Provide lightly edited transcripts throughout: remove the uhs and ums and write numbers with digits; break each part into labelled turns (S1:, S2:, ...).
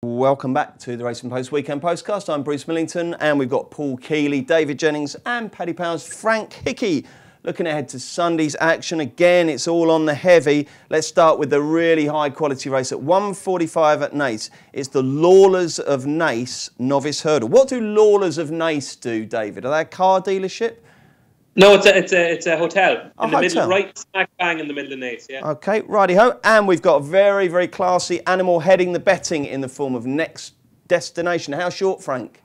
S1: Welcome back to the Racing Post Weekend Postcast. I'm Bruce Millington and we've got Paul Keeley, David Jennings and Paddy Powers, Frank Hickey. Looking ahead to Sunday's action. Again, it's all on the heavy. Let's start with the really high quality race at 1:45 at Naas. It's the Lawlers of Naas Novice Hurdle. What do Lawlers of Naas do, David? Are they a car dealership?
S2: No, it's a hotel
S1: in the
S2: middle, right smack bang in the middle of Naas. Yeah.
S1: Okay, righty-ho. And we've got a very, very classy animal heading the betting in the form of Next Destination. How short, Frank?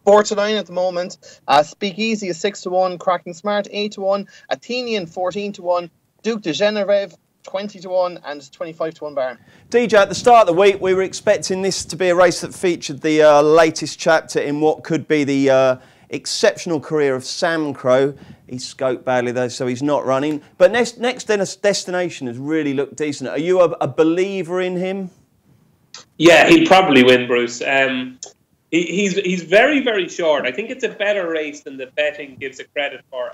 S3: 4-9 at the moment. Speakeasy is 6-1. Cracking Smart 8-1. Athenian 14-1. Duke de Genevieve 20-1 and 25-1 Baron.
S1: DJ, at the start of the week, we were expecting this to be a race that featured the latest chapter in what could be the exceptional career of Sam Crow. He's scoped badly though, so he's not running. But Next Destination has really looked decent. Are you a believer in him?
S2: Yeah, he'll probably win, Bruce. He's very, very short. I think it's a better race than the betting gives it credit for.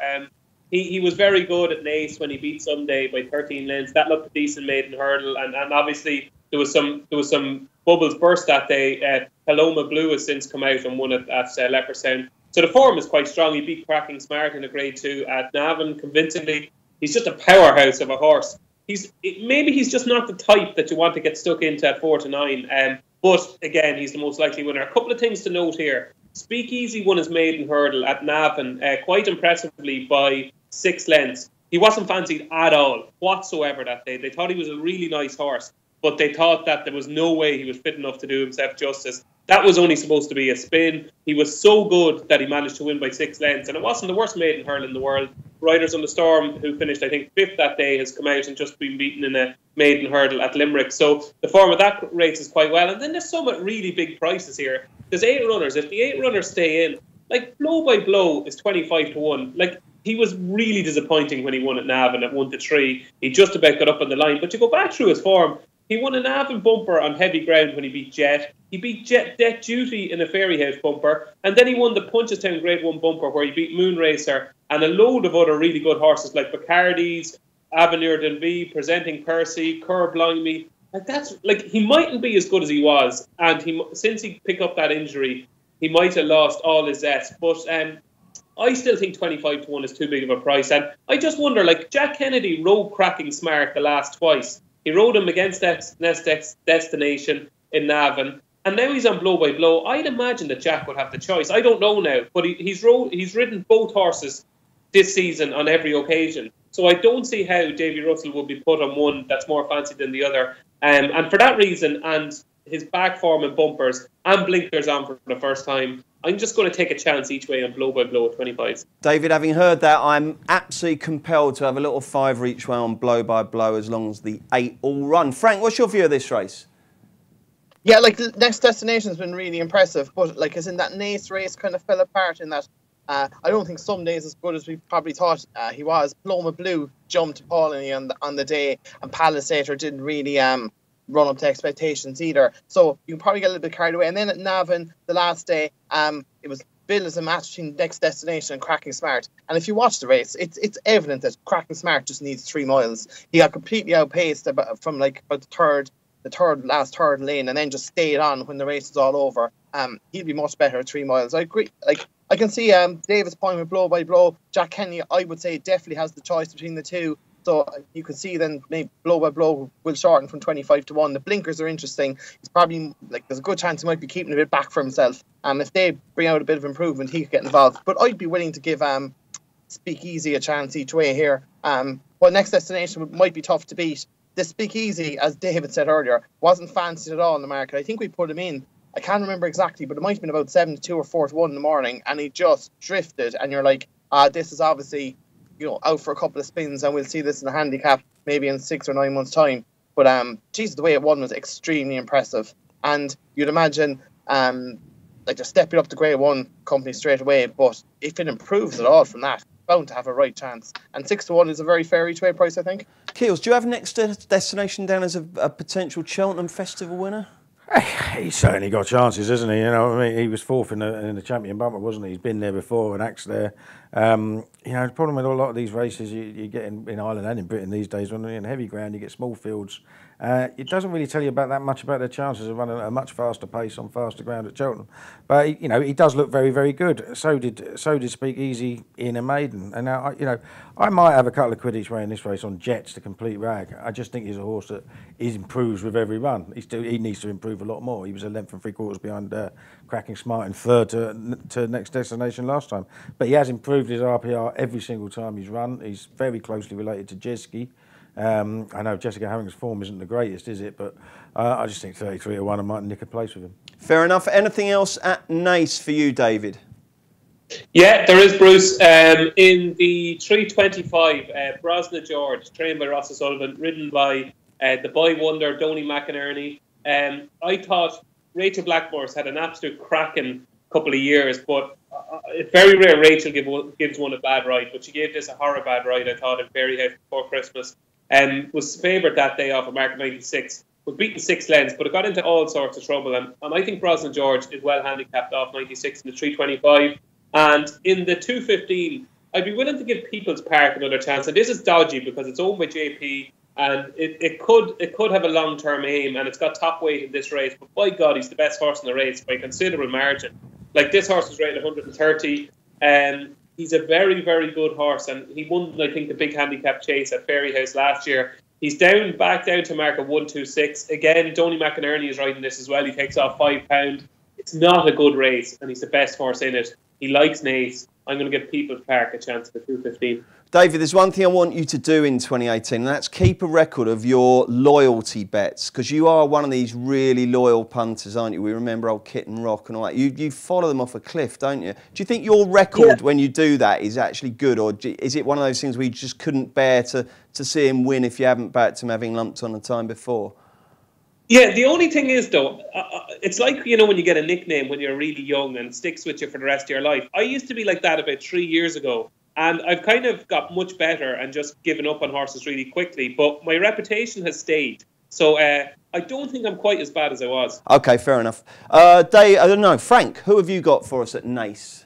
S2: He was very good at Naas when he beat Sunday by 13 lengths. That looked a decent maiden hurdle, and obviously there was some bubbles burst that day. Paloma Blue has since come out and won it at Leopardstown. So the form is quite strong. He beat Cracking Smart in a Grade 2 at Navan convincingly. He's just a powerhouse of a horse. Maybe he's just not the type that you want to get stuck into at 4-9. But again, he's the most likely winner. A couple of things to note here. Speakeasy won his maiden hurdle at Navan quite impressively by 6 lengths. He wasn't fancied at all whatsoever that day. They thought he was a really nice horse, but they thought that there was no way he was fit enough to do himself justice. That was only supposed to be a spin. He was so good that he managed to win by 6 lengths, and it wasn't the worst maiden hurdle in the world. Riders on the Storm, who finished, I think, 5th that day, has come out and just been beaten in a maiden hurdle at Limerick. So the form of that race is quite well. And then there's some really big prices here. There's 8 runners. If the 8 runners stay in, like Blow by Blow is 25-1. Like, he was really disappointing when he won at Navan at 1-3. He just about got up on the line. But you go back through his form. He won a Navan bumper on heavy ground when he beat Jet. He beat Debt Duty in a Fairyhouse bumper. And then he won the Punchestown Grade 1 bumper where he beat Moonracer and a load of other really good horses like Bacardi's, Avenir Denby, Presenting Percy, Cur Blimey. He mightn't be as good as he was. And since he picked up that injury, he might have lost all his zest. But I still think 25-1 is too big of a price. And I just wonder, like, Jack Kennedy rode Cracking Smart the last twice. He rode him against Next Destination in Navan, and now he's on Blow by Blow. I'd imagine that Jack would have the choice. I don't know now, but he's ridden both horses this season on every occasion. So I don't see how Davy Russell would be put on one that's more fancy than the other. And for that reason, and his back form and bumpers and blinkers on for the first time, I'm just going to take a chance each way on Blow by Blow at 25.
S1: David, having heard that, I'm absolutely compelled to have a little fiver each way on Blow by Blow as long as the 8 all run. Frank, what's your view of this race?
S3: Yeah, like the Next Destination's been really impressive, but like as in that Naas race kind of fell apart in that I don't think some days as good as we probably thought he was. Paloma Blue jumped appallingly on the day, and Palisator didn't really run up to expectations either. So you can probably get a little bit carried away. And then at Navan, the last day, it was billed as a match between Next Destination and Cracking Smart. And if you watch the race, it's evident that Cracking Smart just needs 3 miles. He got completely outpaced from like about the last third lane, and then just stayed on when the race is all over. He'd be much better at 3 miles. I agree. Like, I can see David's point with Blow by Blow. Jack Kennedy, I would say, definitely has the choice between the two. So you could see then maybe Blow by Blow will shorten from 25-1. The blinkers are interesting. It's probably there's a good chance he might be keeping a bit back for himself. If they bring out a bit of improvement, he could get involved. But I'd be willing to give Speakeasy a chance each way here. While Next Destination might be tough to beat, the Speakeasy, as David said earlier, wasn't fancied at all in the market. I think we put him in. I can't remember exactly, but it might have been about 7-2 or 4-1 in the morning, and he just drifted. And you're like, this is obviously out for a couple of spins, and we'll see this in the handicap maybe in 6 or 9 months' time. But Jesus, the way it won was extremely impressive. And you'd imagine just stepping up the Grade 1 company straight away. But if it improves at all from that, bound to have a right chance. And 6-1 is a very fair each way price, I think.
S1: Keels, do you have Next Destination down as a potential Cheltenham Festival winner?
S4: He's certainly got chances, hasn't he? He was 4th in the champion bumper, wasn't he? He's been there before and axed there. The problem with a lot of these races you get in Ireland and in Britain these days, when you're in heavy ground, you get small fields It doesn't really tell you about that much about their chances of running at a much faster pace on faster ground at Cheltenham. But he does look very, very good. So did Speak Easy in a maiden. And now I might have a couple of quid each way in this race on Jets to complete rag. I just think he's a horse that improves with every run. He needs to improve a lot more. He was a length and 3/4 behind Cracking Smart in third to Next Destination last time. But he has improved his RPR every single time he's run. He's very closely related to Jeski. I know Jessica Harrington's form isn't the greatest, is it? But I just think 33-1 I might nick a place with him.
S1: Fair enough. Anything else at Naas for you, David?
S2: Yeah, there is, Bruce. In the 325, Brosna George, trained by Ross O'Sullivan, ridden by the boy wonder, Donny McInerney. I thought Rachel Blackmore's had an absolute cracking couple of years, but it's very rare Rachel gives one a bad ride, but she gave this a horror bad ride, I thought, in Fairyhouse before Christmas. Was favoured that day off a mark 96. Was beaten 6 lengths, but it got into all sorts of trouble. And I think Brosnan George is well handicapped off 96 in the 325. And in the 215, I'd be willing to give People's Park another chance. And this is dodgy because it's owned by JP, and it could have a long-term aim, and it's got top weight in this race. But by God, he's the best horse in the race by a considerable margin. Like, this horse was rated 130. He's a very, very good horse, and he won, I think, the big handicap chase at Fairyhouse last year. He's back down to mark of 126. Again, Donny McInerney is riding this as well. He takes off £5. It's not a good race, and he's the best horse in it. He likes Naas. I'm going to give People's Park a chance at the 215.
S1: David, there's one thing I want you to do in 2018, and that's keep a record of your loyalty bets, because you are one of these really loyal punters, aren't you? We remember old Kitten Rock and all that. You follow them off a cliff, don't you? Do you think your record when you do that is actually good, or is it one of those things where you just couldn't bear to see him win if you haven't backed him having lumped on the time before?
S2: Yeah, the only thing is, though, it's like, when you get a nickname when you're really young and it sticks with you for the rest of your life. I used to be like that about 3 years ago. And I've kind of got much better and just given up on horses really quickly. But my reputation has stayed. So I don't think I'm quite as bad as I was.
S1: OK, fair enough. Dave, I don't know. Frank, who have you got for us at Naas?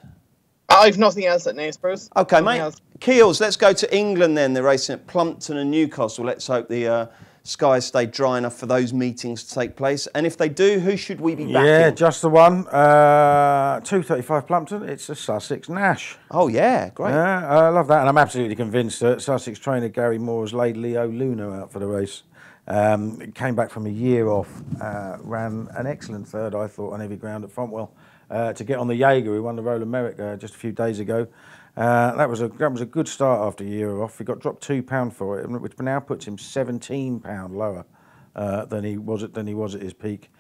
S3: I've nothing else at Naas, Bruce.
S1: OK, mate. Keels, let's go to England then. They're racing at Plumpton and Newcastle. Let's hope the skies stay dry enough for those meetings to take place. And if they do, who should we be backing?
S4: Yeah, just the one. 235 Plumpton. It's a Sussex Nash.
S1: Oh, yeah, great.
S4: Yeah, I love that. And I'm absolutely convinced that Sussex trainer Gary Moore has laid Leo Luna out for the race. Came back from a year off, ran an excellent third, I thought, on heavy ground at Fontwell to get on the Jaeger, who won the Roll of Merit just a few days ago. That was a good start after a year off. He got dropped £2 for it, which now puts him £17 lower than he was at his peak.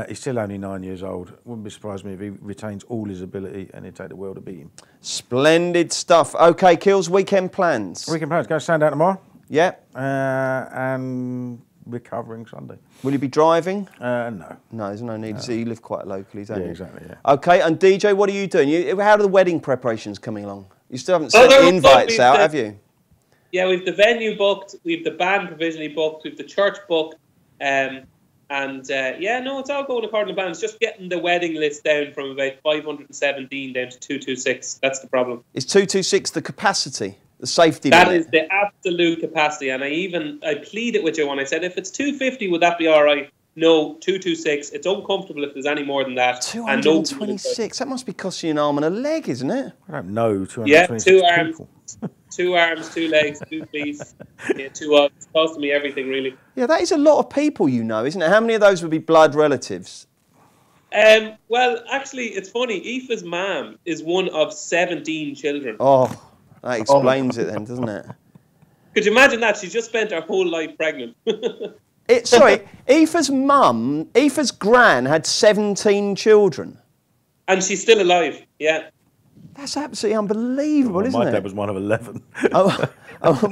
S4: He's still only 9 years old. Wouldn't be surprised me if he retains all his ability and he'd take the world to beat him.
S1: Splendid stuff. OK, Kills, weekend plans.
S4: Weekend plans. Go stand out tomorrow.
S1: Yeah.
S4: And recovering Sunday.
S1: Will you be driving?
S4: No.
S1: No, there's no need. So you live quite locally, don't you?
S4: Yeah, exactly, yeah.
S1: OK, and DJ, what are you doing? How are the wedding preparations coming along? You still haven't sent invites out, have you?
S2: Yeah, we've the venue booked, we've the band provisionally booked, we've the church booked, yeah, no, it's all going according to plan. It's just getting the wedding list down from about 517 down to 226. That's the problem. Is 226
S1: the capacity? The safety limit?
S2: That is the absolute capacity, and I pleaded with you when I said, if it's 250, would that be all right? No, 226. It's uncomfortable if there's any more than that.
S1: 226? That must be costing you an arm and a leg, isn't it?
S4: I don't know. 226
S2: yeah, 2 arms,
S4: people.
S2: 2 arms, 2 legs, 2 feet. Yeah, 2 arms. It's costing me everything, really.
S1: Yeah, that is a lot of people, isn't it? How many of those would be blood relatives?
S2: Well, actually, it's funny. Aoife's mum is one of 17 children.
S1: Oh, that explains it then, doesn't it?
S2: Could you imagine that? She just spent her whole life pregnant.
S1: Sorry, Aoife's gran had 17 children.
S2: And she's still alive, yeah.
S1: That's absolutely unbelievable, isn't it?
S4: My dad was one of 11.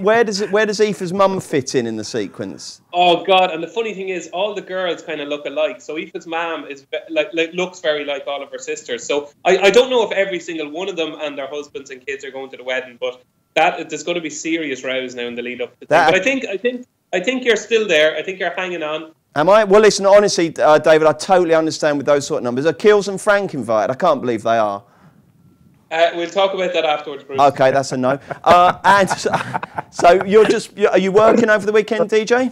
S1: Where does Aoife's mum fit in the sequence?
S2: Oh, God, and the funny thing is, all the girls kind of look alike. So Aoife's mum is looks very like all of her sisters. So I don't know if every single one of them and their husbands and kids are going to the wedding, but there's going to be serious rows now in the lead up to that. But I think you're still there. I think you're hanging on.
S1: Am I? Well, listen, honestly, David, I totally understand with those sort of numbers. Are Keels and Frank invited? I can't believe they are.
S2: We'll talk about that afterwards, Bruce.
S1: OK, that's a no. And so are you working over the weekend, DJ?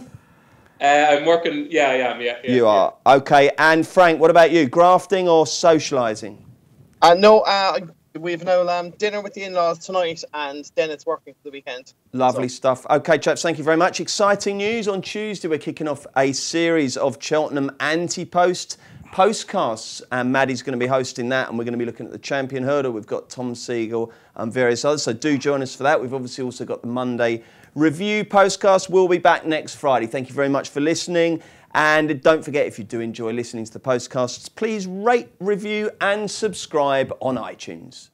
S2: I'm working. Yeah, I am. Yeah.
S1: You are. Okay. And Frank, what about you? Grafting or socialising?
S3: No, we've now dinner with the in-laws tonight, and then it's working for the weekend.
S1: Lovely stuff. Okay, chaps, thank you very much. Exciting news. On Tuesday, we're kicking off a series of Cheltenham anti-post postcasts, and Maddie's going to be hosting that, and we're going to be looking at the champion hurdle. We've got Tom Siegel and various others, so do join us for that. We've obviously also got the Monday review postcast. We'll be back next Friday. Thank you very much for listening, and don't forget, if you do enjoy listening to the postcasts, please rate, review and subscribe on iTunes.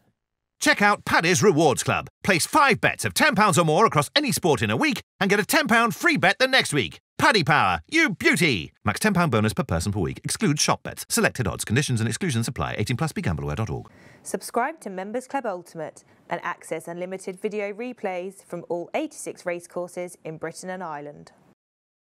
S5: Check out Paddy's Rewards Club. Place 5 bets of £10 or more across any sport in a week and get a £10 free bet the next week. Paddy Power, you beauty! Max £10 bonus per person per week. Excludes shop bets. Selected odds, conditions and exclusions apply. 18 plus begambleaware.org.
S6: Subscribe to Members Club Ultimate and access unlimited video replays from all 86 racecourses in Britain and Ireland.